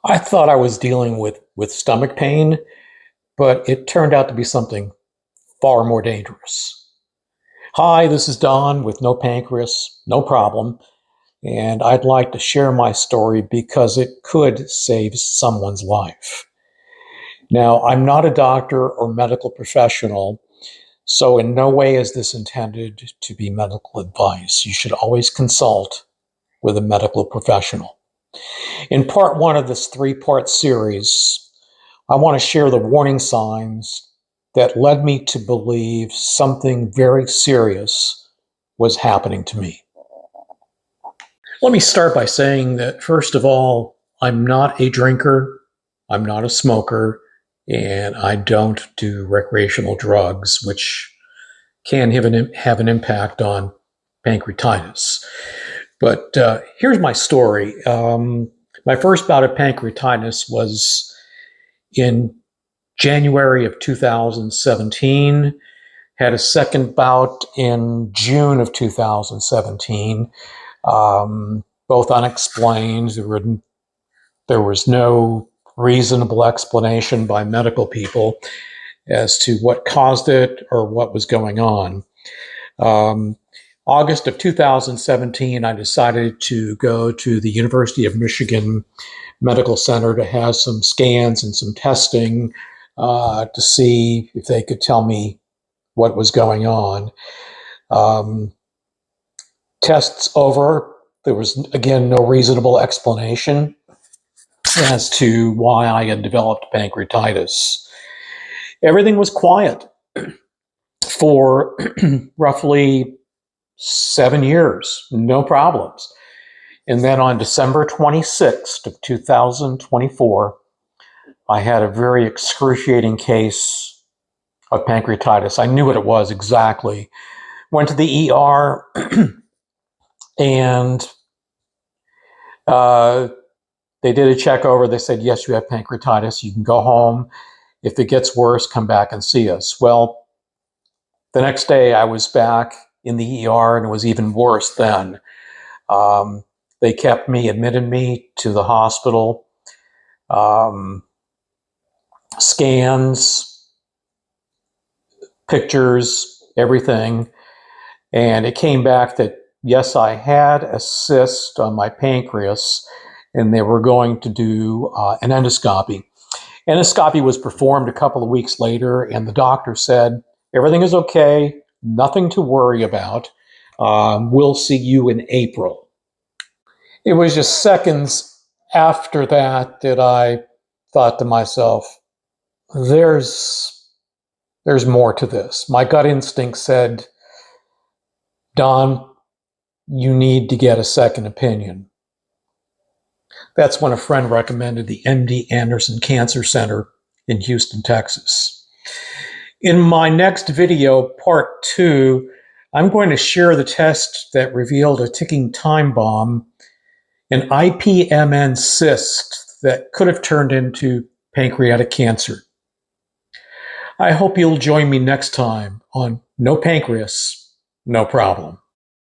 I thought I was dealing with stomach pain, but it turned out to be something far more dangerous. Hi, this is Don with no pancreas, no problem, and I'd like to share my story because it could save someone's life. Now, I'm not a doctor or medical professional, so in no way is this intended to be medical advice. You should always consult with a medical professional. In part one of this three-part series, I want to share the warning signs that led me to believe something very serious was happening to me. Let me start by saying that, first of all, I'm not a drinker, I'm not a smoker, and I don't do recreational drugs, which can have an impact on pancreatitis. But here's my story. My first bout of pancreatitis was in January of 2017, had a second bout in June of 2017, both unexplained. There was no reasonable explanation by medical people as to what caused it or what was going on. August of 2017, I decided to go to the University of Michigan Medical Center to have some scans and some testing to see if they could tell me what was going on. Tests over, there was, again, no reasonable explanation as to why I had developed pancreatitis. Everything was quiet for roughly 7 years, no problems. And then on December 26th of 2024, I had a very excruciating case of pancreatitis. I knew what it was exactly. Went to the ER and they did a check over. They said, yes, you have pancreatitis. You can go home. If it gets worse, come back and see us. Well, the next day I was back in the ER and it was even worse then. They admitted me to the hospital, scans, pictures, everything. And it came back that, yes, I had a cyst on my pancreas and they were going to do an endoscopy. Endoscopy was performed a couple of weeks later and the doctor said, everything is okay, nothing to worry about. We'll see you in April. It was just seconds after that that I thought to myself, there's more to this. My gut instinct said, Don, you need to get a second opinion. That's when a friend recommended the MD Anderson Cancer Center in Houston, Texas. In my next video, part 2, I'm going to share the test that revealed a ticking time bomb, an IPMN cyst that could have turned into pancreatic cancer. I hope you'll join me next time on No Pancreas, No Problem.